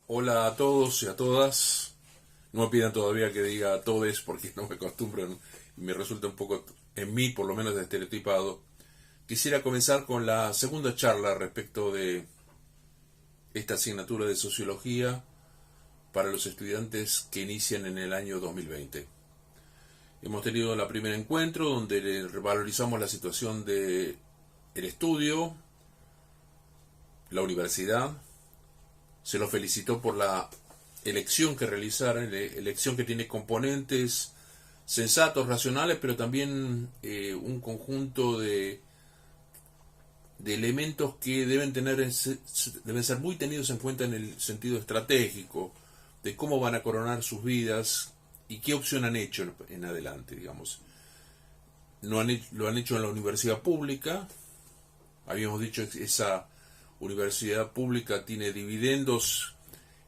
Hola a todos y a todas. No me pidan todavía que diga a todes porque no me acostumbro y me resulta un poco, en mí por lo menos, estereotipado. Quisiera comenzar con la segunda charla respecto de esta asignatura de sociología para los estudiantes que inician en el año 2020. Hemos tenido el primer encuentro donde revalorizamos la situación de el estudio, la universidad. Se los felicitó por la elección que realizaron, elección que tiene componentes sensatos, racionales, pero también un conjunto de elementos que deben ser muy tenidos en cuenta en el sentido estratégico de cómo van a coronar sus vidas y qué opción han hecho en adelante, digamos. Lo han hecho en la universidad pública. Habíamos dicho que esa universidad pública tiene dividendos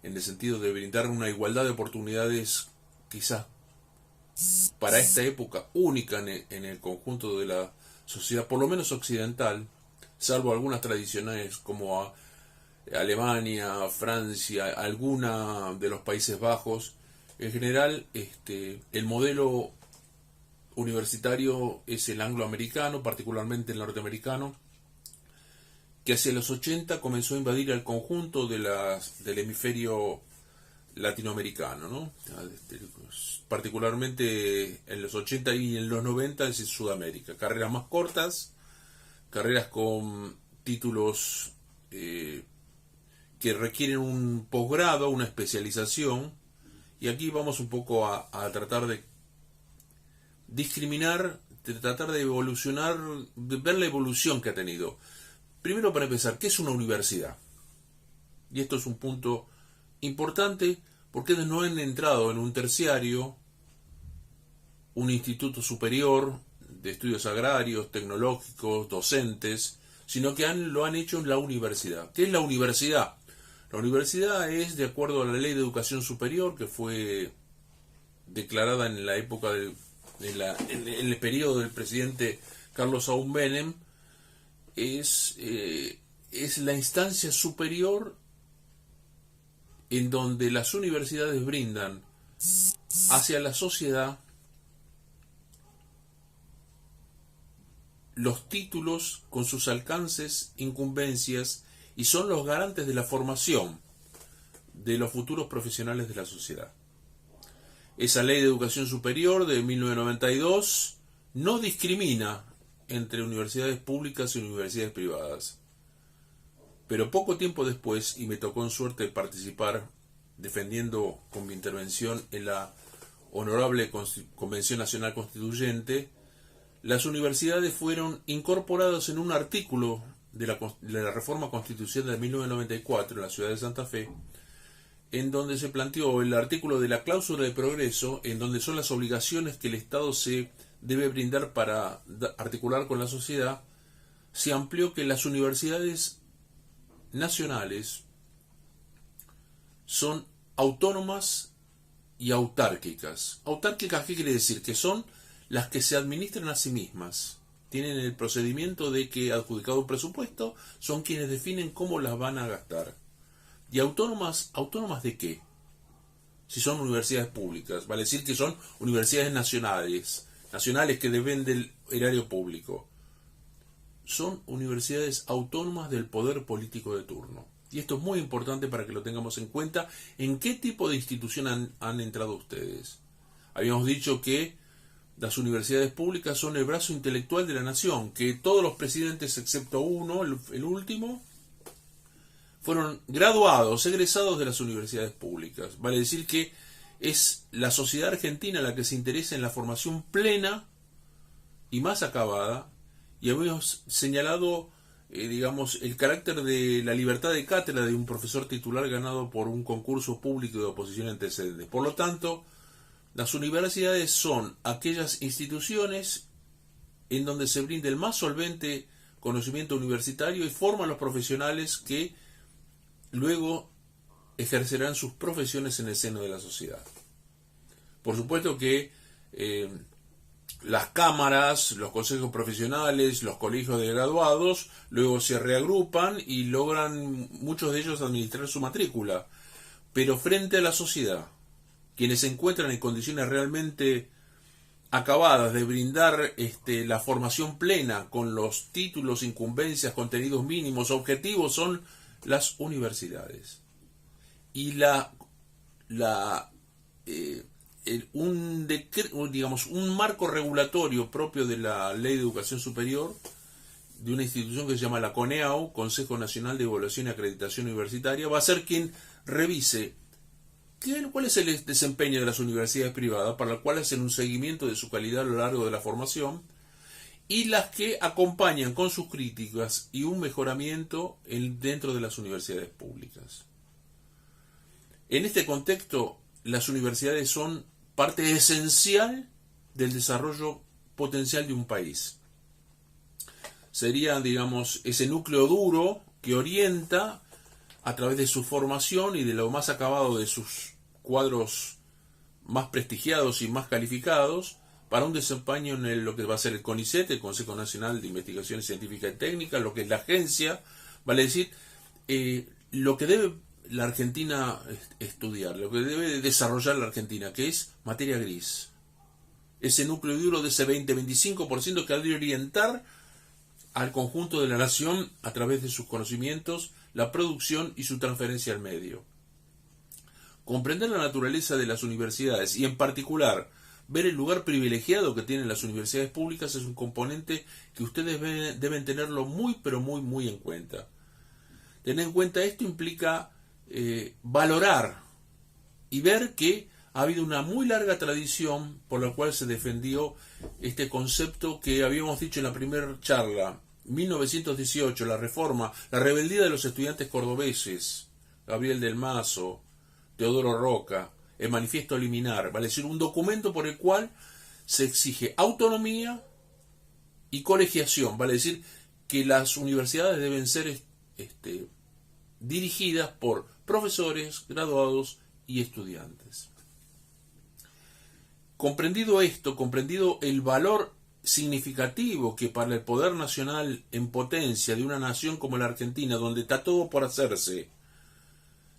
en el sentido de brindar una igualdad de oportunidades quizás para esta época única en el conjunto de la sociedad, por lo menos occidental, salvo algunas tradicionales como Alemania, Francia, alguna de los Países Bajos. En general, el modelo universitario es el angloamericano, particularmente el norteamericano, que hacia los 80 comenzó a invadir el conjunto del hemisferio latinoamericano, ¿no? Particularmente en los 80 y en los 90 es en Sudamérica. Carreras más cortas, carreras con títulos que requieren un posgrado, una especialización, y aquí vamos un poco a tratar de discriminar, de tratar de evolucionar, de ver la evolución que ha tenido. Primero, para empezar, ¿qué es una universidad? Y esto es un punto importante porque ellos no han entrado en un terciario, un instituto superior de estudios agrarios, tecnológicos, docentes, sino que lo han hecho en la universidad. ¿Qué es la universidad? La universidad es, de acuerdo a la Ley de Educación Superior, que fue declarada en la época en el periodo del presidente Carlos Saúl Menem, es la instancia superior en donde las universidades brindan hacia la sociedad los títulos con sus alcances, incumbencias, y son los garantes de la formación de los futuros profesionales de la sociedad. Esa Ley de Educación Superior de 1992 no discrimina entre universidades públicas y universidades privadas. Pero poco tiempo después, y me tocó en suerte participar defendiendo con mi intervención en la Honorable Convención Nacional Constituyente, las universidades fueron incorporadas en un artículo de la Reforma Constitucional de 1994 en la ciudad de Santa Fe, en donde se planteó el artículo de la cláusula de progreso, en donde son las obligaciones que el Estado se debe brindar para articular con la sociedad. Se amplió que las universidades nacionales son autónomas y autárquicas. ¿Autárquicas qué quiere decir? Que son las que se administran a sí mismas. Tienen el procedimiento de que, adjudicado un presupuesto, son quienes definen cómo las van a gastar. ¿Y autónomas? ¿Autónomas de qué? Si son universidades públicas, vale decir que son universidades nacionales que dependen del erario público. Son universidades autónomas del poder político de turno. Y esto es muy importante para que lo tengamos en cuenta. ¿En qué tipo de institución han entrado ustedes? Habíamos dicho que las universidades públicas son el brazo intelectual de la nación, que todos los presidentes, excepto uno, el último, fueron graduados, egresados de las universidades públicas. Vale decir que es la sociedad argentina la que se interesa en la formación plena y más acabada, y habíamos señalado, digamos, el carácter de la libertad de cátedra de un profesor titular ganado por un concurso público de oposición antecedente. Por lo tanto, las universidades son aquellas instituciones en donde se brinda el más solvente conocimiento universitario y forman los profesionales que luego ejercerán sus profesiones en el seno de la sociedad. Por supuesto que las cámaras, los consejos profesionales, los colegios de graduados, luego se reagrupan y logran muchos de ellos administrar su matrícula. Pero frente a la sociedad, quienes se encuentran en condiciones realmente acabadas de brindar la formación plena con los títulos, incumbencias, contenidos mínimos, objetivos, son las universidades. Y un marco regulatorio propio de la Ley de Educación Superior, de una institución que se llama la CONEAU, Consejo Nacional de Evaluación y Acreditación Universitaria, va a ser quien revise cuál es el desempeño de las universidades privadas, para las cuales hacen un seguimiento de su calidad a lo largo de la formación, y las que acompañan con sus críticas y un mejoramiento dentro de las universidades públicas. En este contexto, las universidades son parte esencial del desarrollo potencial de un país. Sería, digamos, ese núcleo duro que orienta a través de su formación y de lo más acabado de sus cuadros más prestigiados y más calificados para un desempeño en lo que va a ser el CONICET, el Consejo Nacional de Investigaciones Científicas y Técnicas, lo que es la agencia, vale decir, lo que debe la Argentina estudiar, lo que debe desarrollar la Argentina, que es materia gris. Ese núcleo duro de ese 20-25% que ha de orientar al conjunto de la nación a través de sus conocimientos, la producción y su transferencia al medio. Comprender la naturaleza de las universidades y en particular ver el lugar privilegiado que tienen las universidades públicas es un componente que ustedes deben tenerlo muy pero muy en cuenta. Tener en cuenta esto implica valorar y ver que ha habido una muy larga tradición por la cual se defendió este concepto que habíamos dicho en la primera charla, 1918, la reforma, la rebeldía de los estudiantes cordobeses, Gabriel del Mazo, Teodoro Roca, el manifiesto liminar, vale decir, un documento por el cual se exige autonomía y colegiación, vale decir, que las universidades deben ser dirigidas por profesores, graduados y estudiantes. Comprendido esto, comprendido el valor significativo que para el poder nacional en potencia de una nación como la Argentina, donde está todo por hacerse,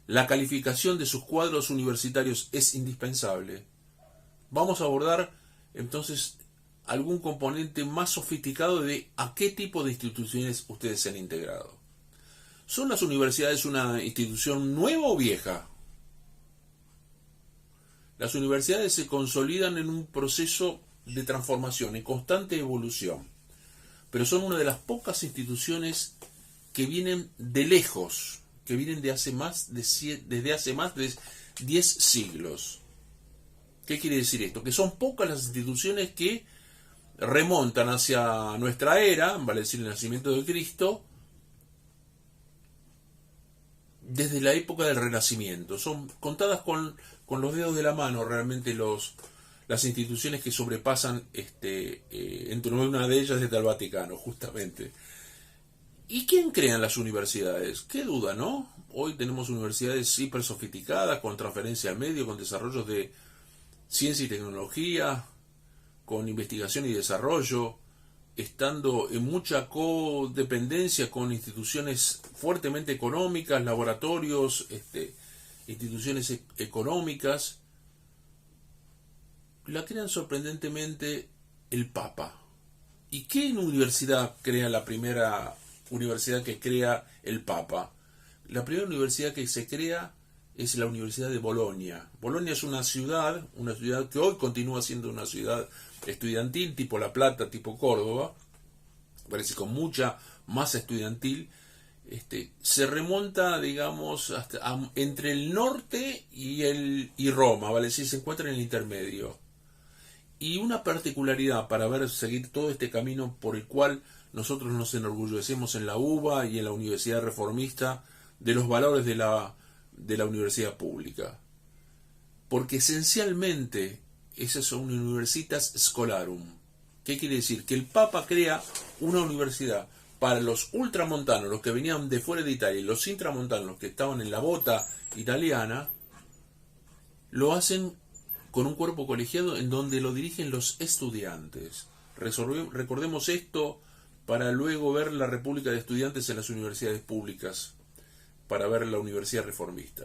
la calificación de sus cuadros universitarios es indispensable, vamos a abordar entonces algún componente más sofisticado de a qué tipo de instituciones ustedes se han integrado. ¿Son las universidades una institución nueva o vieja? Las universidades se consolidan en un proceso de transformación, en constante evolución, pero son una de las pocas instituciones que vienen de lejos, que vienen desde hace más de 10 siglos. ¿Qué quiere decir esto? Que son pocas las instituciones que remontan hacia nuestra era, vale decir el nacimiento de Cristo, desde la época del Renacimiento. Son contadas con los dedos de la mano realmente las instituciones que sobrepasan, entre una de ellas está el Vaticano, justamente. ¿Y quién crean las universidades? Qué duda, ¿no? Hoy tenemos universidades hiper sofisticadas, con transferencia al medio, con desarrollos de ciencia y tecnología, con investigación y desarrollo, estando en mucha codependencia con instituciones fuertemente económicas, laboratorios, instituciones económicas. La crean sorprendentemente el Papa. ¿Y qué universidad crea la primera universidad que crea el Papa? La primera universidad que se crea es la Universidad de Bolonia. Bolonia es una ciudad que hoy continúa siendo una ciudad estudiantil, tipo La Plata, tipo Córdoba, parece con mucha masa estudiantil. Se remonta, digamos, entre el norte y Roma, ¿vale? Sí, se encuentra en el intermedio. Y una particularidad para seguir todo este camino por el cual nosotros nos enorgullecemos en la UBA y en la Universidad Reformista de los valores de la universidad pública. Porque esencialmente esas son universitas scholarum. ¿Qué quiere decir? Que el Papa crea una universidad para los ultramontanos, los que venían de fuera de Italia, y los intramontanos, los que estaban en la bota italiana, lo hacen con un cuerpo colegiado en donde lo dirigen los estudiantes. Recordemos esto para luego ver la República de Estudiantes en las universidades públicas, para ver la Universidad Reformista.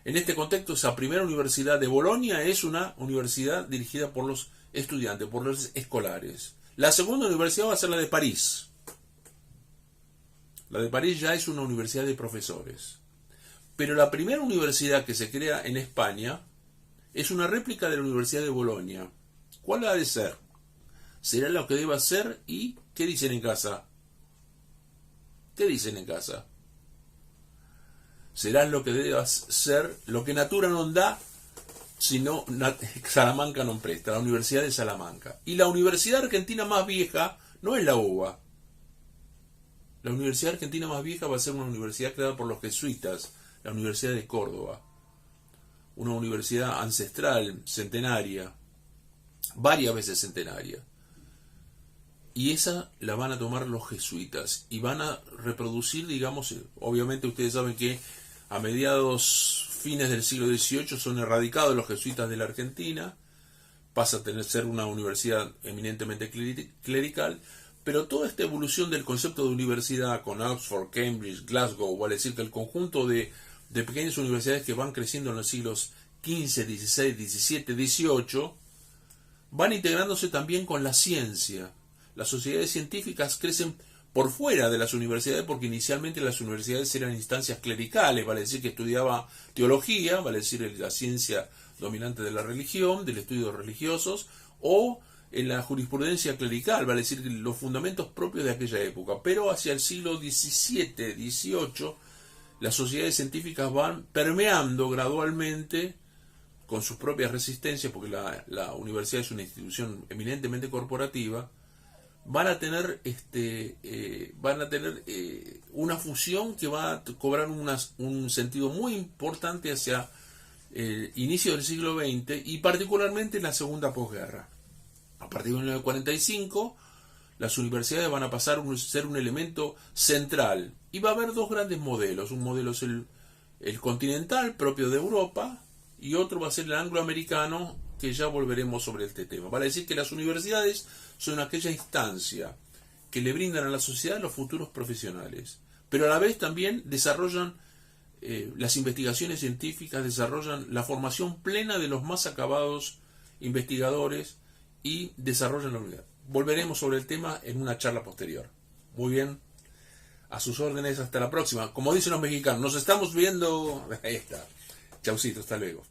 En este contexto, esa primera universidad de Bolonia es una universidad dirigida por los estudiantes, por los escolares. La segunda universidad va a ser la de París. La de París ya es una universidad de profesores. Pero la primera universidad que se crea en España es una réplica de la Universidad de Bolonia. ¿Cuál ha de ser? ¿Será lo que deba ser? ¿Y qué dicen en casa? ¿Qué dicen en casa? ¿Será lo que deba ser? Lo que natura non dà, sino Salamanca non presta, la Universidad de Salamanca. Y la universidad argentina más vieja no es la UBA. La universidad argentina más vieja va a ser una universidad creada por los jesuitas, la Universidad de Córdoba. Una universidad ancestral, centenaria, varias veces centenaria. Y esa la van a tomar los jesuitas y van a reproducir, digamos, obviamente ustedes saben que a fines del siglo XVIII son erradicados los jesuitas de la Argentina, pasa a ser una universidad eminentemente clerical, pero toda esta evolución del concepto de universidad con Oxford, Cambridge, Glasgow, vale decir que el conjunto de pequeñas universidades que van creciendo en los siglos XV, XVI, XVII, XVIII, van integrándose también con la ciencia. Las sociedades científicas crecen por fuera de las universidades porque inicialmente las universidades eran instancias clericales, vale decir que estudiaba teología, vale decir la ciencia dominante de la religión, del estudio de religiosos, o en la jurisprudencia clerical, vale decir los fundamentos propios de aquella época. Pero hacia el siglo XVII, XVIII, las sociedades científicas van permeando gradualmente con sus propias resistencias, porque la universidad es una institución eminentemente corporativa, van a tener una fusión que va a cobrar un sentido muy importante hacia el inicio del siglo XX y particularmente en la segunda posguerra. A partir de 1945, las universidades van a pasar a ser un elemento central y va a haber dos grandes modelos. Un modelo es el continental, propio de Europa, y otro va a ser el angloamericano, que ya volveremos sobre este tema. Vale decir que las universidades son aquella instancia que le brindan a la sociedad los futuros profesionales, pero a la vez también desarrollan las investigaciones científicas, desarrollan la formación plena de los más acabados investigadores y desarrollan la unidad. Volveremos sobre el tema en una charla posterior. Muy bien, a sus órdenes, hasta la próxima. Como dicen los mexicanos, nos estamos viendo. Ahí está. Chaucito, hasta luego.